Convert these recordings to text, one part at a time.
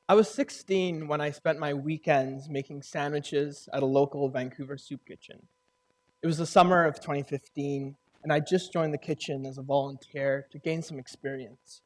I was 16 when I spent my weekends making sandwiches at a local Vancouver soup kitchen. It was the summer of 2015, and I just joined the kitchen as a volunteer to gain some experience.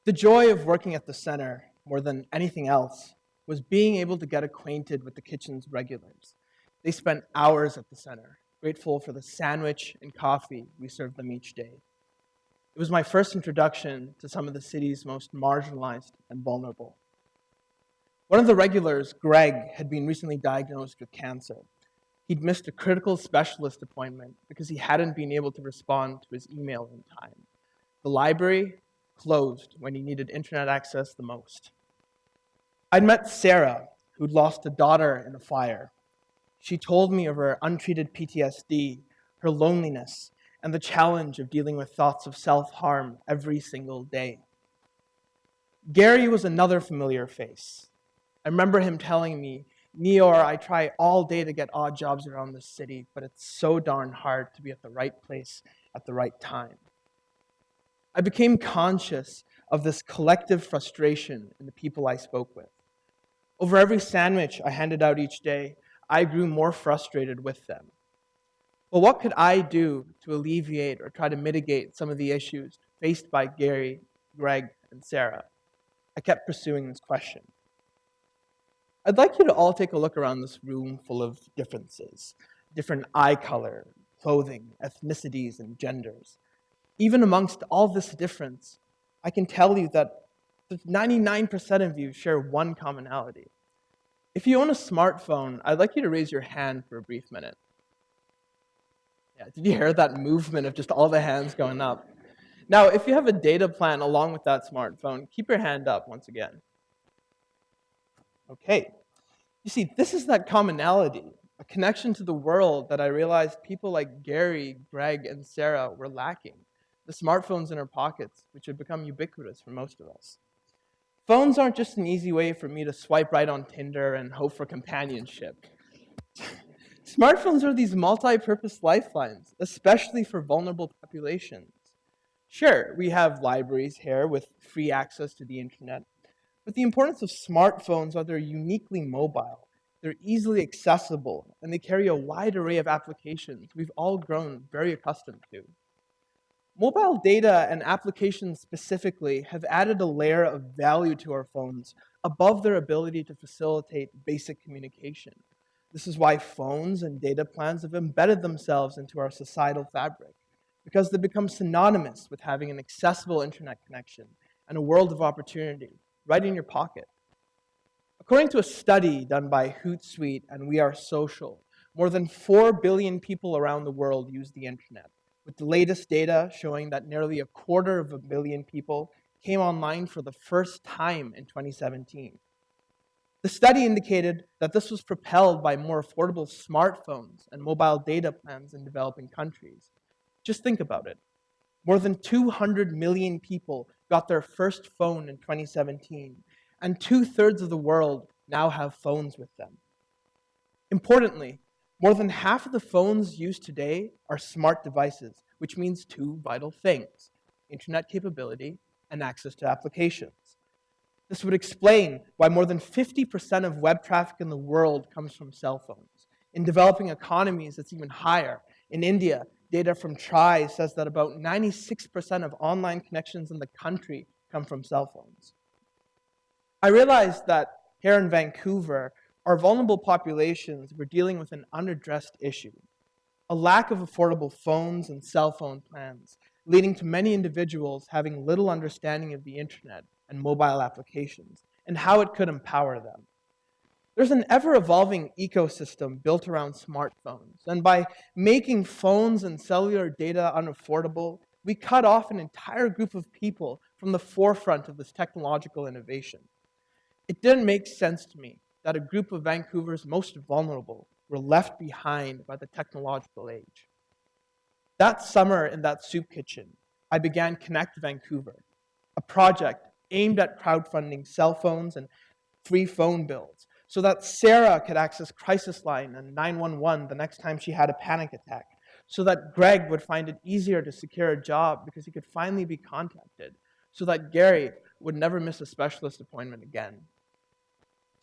The joy of working at the center, more than anything else, was being able to get acquainted with the kitchen's regulars. They spent hours at the center, grateful for the sandwich and coffee we served them each day. It was my first introduction to some of the city's most marginalized and vulnerable. One of the regulars, Greg, had been recently diagnosed with cancer. He'd missed a critical specialist appointment because he hadn't been able to respond to his email in time. The library closed when he needed internet access the most. I'd met Sarah, who'd lost a daughter in a fire. She told me of her untreated PTSD, her loneliness, and the challenge of dealing with thoughts of self-harm every single day. Gary was another familiar face. I remember him telling me, "Neor, I try all day to get odd jobs around the city, but it's so darn hard to be at the right place at the right time." I became conscious of this collective frustration in the people I spoke with. Over every sandwich I handed out each day, I grew more frustrated with them. Well, what could I do to alleviate or try to mitigate some of the issues faced by Gary, Greg, and Sarah? I kept pursuing this question. I'd like you to all take a look around this room full of differences, different eye color, clothing, ethnicities, and genders. Even amongst all this difference, I can tell you that 99% of you share one commonality. If you own a smartphone, I'd like you to raise your hand for a brief minute. Yeah, did you hear that movement of just all the hands going up? Now, if you have a data plan along with that smartphone, keep your hand up once again. Okay. You see, this is that commonality, a connection to the world that I realized people like Gary, Greg, and Sarah were lacking. The smartphones in our pockets, which had become ubiquitous for most of us. Phones aren't just an easy way for me to swipe right on Tinder and hope for companionship. Smartphones are these multi-purpose lifelines, especially for vulnerable populations. Sure, we have libraries here with free access to the internet, but the importance of smartphones are they're uniquely mobile, they're easily accessible, and they carry a wide array of applications we've all grown very accustomed to. Mobile data and applications specifically have added a layer of value to our phones above their ability to facilitate basic communication. This is why phones and data plans have embedded themselves into our societal fabric, because they become synonymous with having an accessible internet connection and a world of opportunity right in your pocket. According to a study done by Hootsuite and We Are Social, more than 4 billion people around the world use the internet, with the latest data showing that nearly 250 million people came online for the first time in 2017. The study indicated that this was propelled by more affordable smartphones and mobile data plans in developing countries. Just think about it. More than 200 million people got their first phone in 2017, and 2/3 of the world now have phones with them. Importantly, more than half of the phones used today are smart devices, which means two vital things: internet capability and access to applications. This would explain why more than 50% of web traffic in the world comes from cell phones. In developing economies, it's even higher. In India, data from TRI says that about 96% of online connections in the country come from cell phones. I realized that here in Vancouver, our vulnerable populations were dealing with an unaddressed issue: a lack of affordable phones and cell phone plans, leading to many individuals having little understanding of the internet and mobile applications and how it could empower them. There's an ever-evolving ecosystem built around smartphones, and by making phones and cellular data unaffordable, we cut off an entire group of people from the forefront of this technological innovation. It didn't make sense to me that a group of Vancouver's most vulnerable were left behind by the technological age. That summer in that soup kitchen, I began Connect Vancouver, a project aimed at crowdfunding cell phones and free phone bills so that Sarah could access Crisis Line and 911 the next time she had a panic attack, so that Greg would find it easier to secure a job because he could finally be contacted, so that Gary would never miss a specialist appointment again.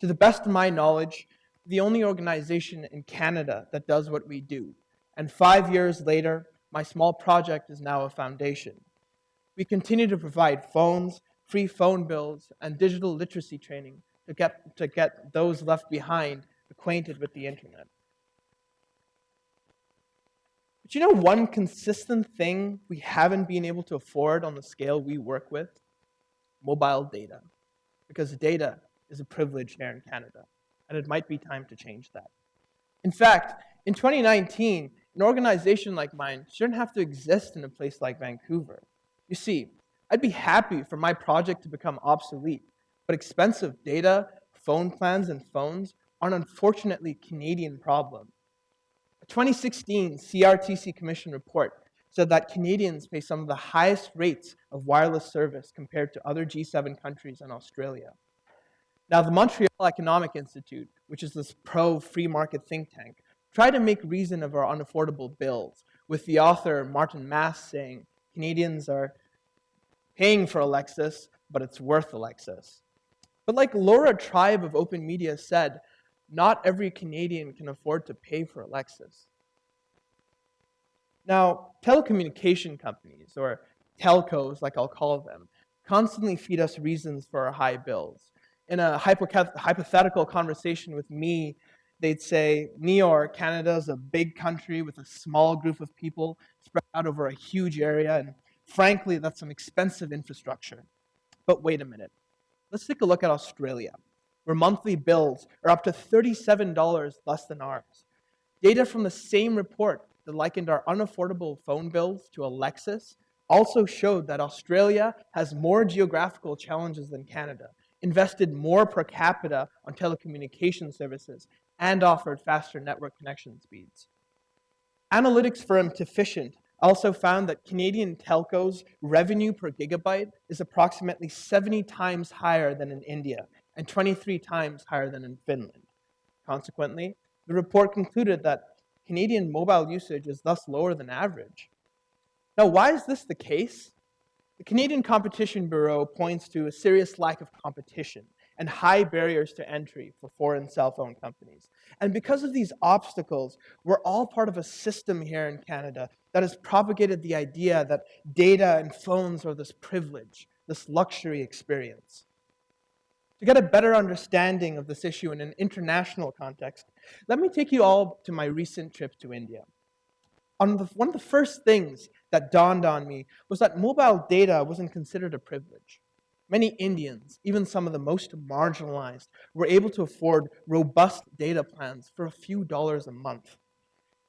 To the best of my knowledge, the only organization in Canada that does what we do. And 5 years later, my small project is now a foundation. We continue to provide phones, free phone bills, and digital literacy training to get those left behind acquainted with the internet. But you know one consistent thing we haven't been able to afford on the scale we work with? Mobile data. Because data is a privilege here in Canada, and it might be time to change that. In fact, in 2019, an organization like mine shouldn't have to exist in a place like Vancouver. You see, I'd be happy for my project to become obsolete, but expensive data, phone plans, and phones are an unfortunately Canadian problem. A 2016 CRTC Commission report said that Canadians pay some of the highest rates of wireless service compared to other G7 countries and Australia. Now, the Montreal Economic Institute, which is this pro-free market think tank, tried to make reason of our unaffordable bills, with the author Martin Mass saying, Canadians are paying for Alexis, but it's worth Alexis. But like Laura Tribe of Open Media said, not every Canadian can afford to pay for Alexis. Now, telecommunication companies, or telcos like I'll call them, constantly feed us reasons for our high bills. In a hypothetical conversation with me, they'd say, Neor, Canada is a big country with a small group of people spread out over a huge area, and frankly, that's some expensive infrastructure. But wait a minute. Let's take a look at Australia, where monthly bills are up to $37 less than ours. Data from the same report that likened our unaffordable phone bills to Alexis also showed that Australia has more geographical challenges than Canada, invested more per capita on telecommunication services, and offered faster network connection speeds. Analytics firm Tefficient also found that Canadian telcos' revenue per gigabyte is approximately 70 times higher than in India and 23 times higher than in Finland. Consequently, the report concluded that Canadian mobile usage is thus lower than average. Now, why is this the case? The Canadian Competition Bureau points to a serious lack of competition and high barriers to entry for foreign cell phone companies. And because of these obstacles, we're all part of a system here in Canada that has propagated the idea that data and phones are this privilege, this luxury experience. To get a better understanding of this issue in an international context, let me take you all to my recent trip to India. One of the first things that dawned on me was that mobile data wasn't considered a privilege. Many Indians, even some of the most marginalized, were able to afford robust data plans for a few dollars a month.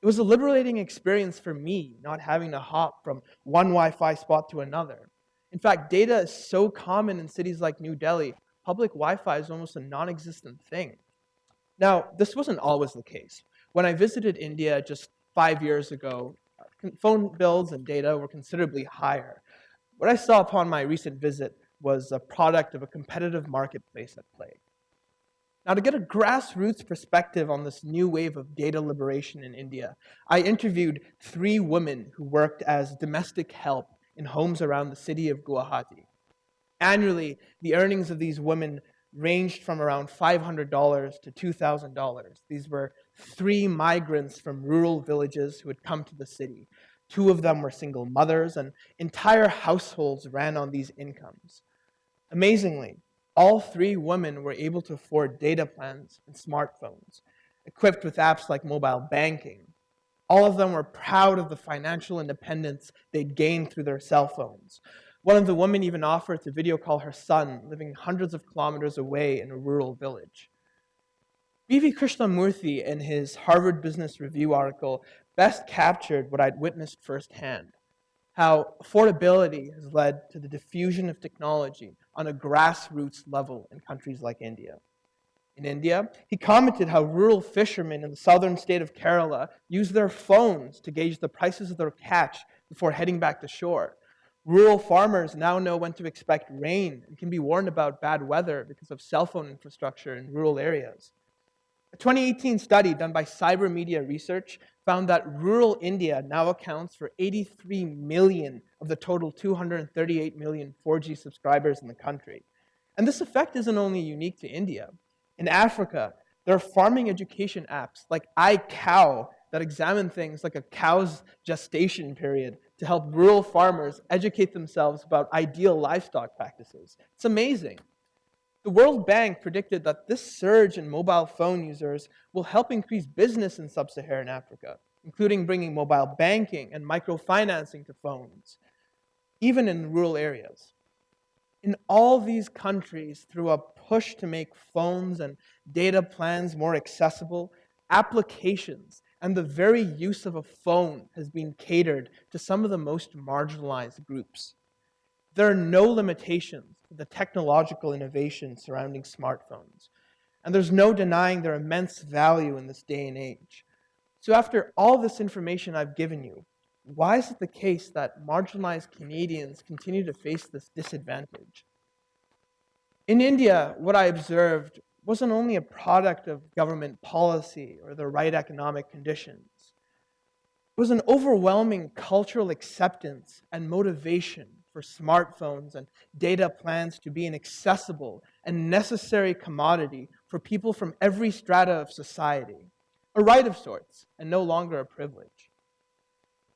It was a liberating experience for me, not having to hop from one Wi-Fi spot to another. In fact, data is so common in cities like New Delhi, public Wi-Fi is almost a non-existent thing. Now, this wasn't always the case. When I visited India just 5 years ago, phone bills and data were considerably higher. What I saw upon my recent visit was a product of a competitive marketplace at play. Now, to get a grassroots perspective on this new wave of data liberation in India, I interviewed 3 women who worked as domestic help in homes around the city of Guwahati. Annually, the earnings of these women ranged from around $500 to $2,000. These were 3 migrants from rural villages who had come to the city. 2 of them were single mothers, and entire households ran on these incomes. Amazingly, all 3 women were able to afford data plans and smartphones, equipped with apps like mobile banking. All of them were proud of the financial independence they'd gained through their cell phones. One of the women even offered to video call her son, living hundreds of kilometers away in a rural village. B.V. Krishnamurthy, in his Harvard Business Review article, best captured what I'd witnessed firsthand, how affordability has led to the diffusion of technology on a grassroots level in countries like India. In India, he commented how rural fishermen in the southern state of Kerala use their phones to gauge the prices of their catch before heading back to shore. Rural farmers now know when to expect rain and can be warned about bad weather because of cell phone infrastructure in rural areas. A 2018 study done by Cyber Media Research found that rural India now accounts for 83 million of the total 238 million 4G subscribers in the country. And this effect isn't only unique to India. In Africa, there are farming education apps like iCow that examine things like a cow's gestation period to help rural farmers educate themselves about ideal livestock practices. It's amazing. The World Bank predicted that this surge in mobile phone users will help increase business in sub-Saharan Africa, including bringing mobile banking and microfinancing to phones, even in rural areas. In all these countries, through a push to make phones and data plans more accessible, applications and the very use of a phone has been catered to some of the most marginalized groups. There are no limitations to the technological innovation surrounding smartphones, and there's no denying their immense value in this day and age. So after all this information I've given you, why is it the case that marginalized Canadians continue to face this disadvantage? In India, what I observed wasn't only a product of government policy or the right economic conditions. It was an overwhelming cultural acceptance and motivation for smartphones and data plans to be an accessible and necessary commodity for people from every strata of society, a right of sorts and no longer a privilege.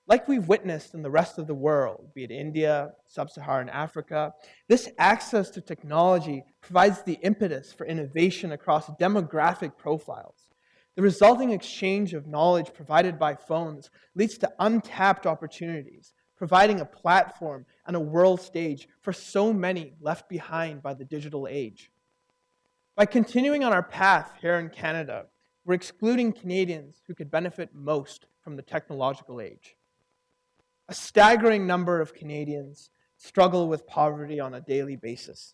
Like we've witnessed in the rest of the world, be it India, sub-Saharan Africa, this access to technology provides the impetus for innovation across demographic profiles. The resulting exchange of knowledge provided by phones leads to untapped opportunities, providing a platform and a world stage for so many left behind by the digital age. By continuing on our path here in Canada, we're excluding Canadians who could benefit most from the technological age. A staggering number of Canadians struggle with poverty on a daily basis.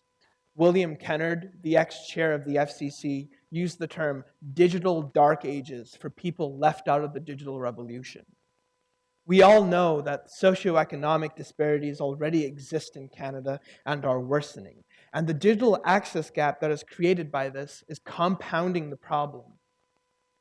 William Kennard, the ex-chair of the FCC, used the term digital dark ages for people left out of the digital revolution. We all know that socioeconomic disparities already exist in Canada and are worsening, and the digital access gap that is created by this is compounding the problem.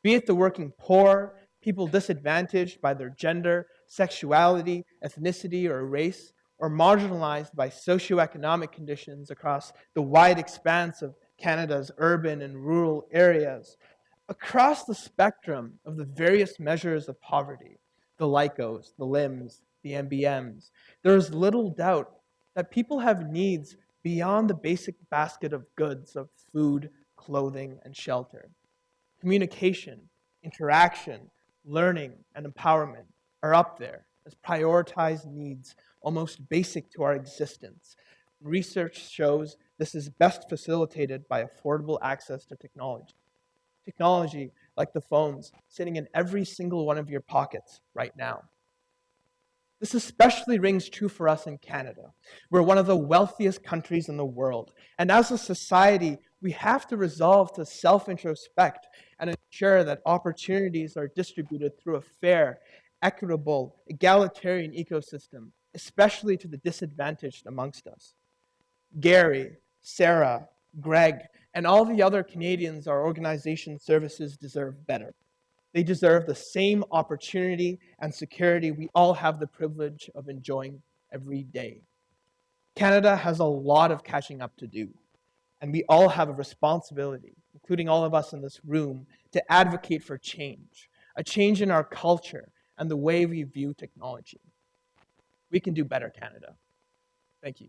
Be it the working poor, people disadvantaged by their gender, sexuality, ethnicity, or race, or marginalized by socioeconomic conditions across the wide expanse of Canada's urban and rural areas. Across the spectrum of the various measures of poverty, the LICOs, the LIMS, the MBMs, there is little doubt that people have needs beyond the basic basket of goods of food, clothing, and shelter. Communication, interaction, learning, and empowerment are up there as prioritized needs almost basic to our existence. Research shows this is best facilitated by affordable access to technology. Technology like the phones sitting in every single one of your pockets right now. This especially rings true for us in Canada. We're one of the wealthiest countries in the world. And as a society, we have to resolve to self-introspect and ensure that opportunities are distributed through a fair, equitable, egalitarian ecosystem, especially to the disadvantaged amongst us. Gary, Sarah, Greg, and all the other Canadians our organization services deserve better. They deserve the same opportunity and security we all have the privilege of enjoying every day. Canada has a lot of catching up to do, and we all have a responsibility, including all of us in this room, to advocate for change, a change in our culture and the way we view technology. We can do better, Canada. Thank you.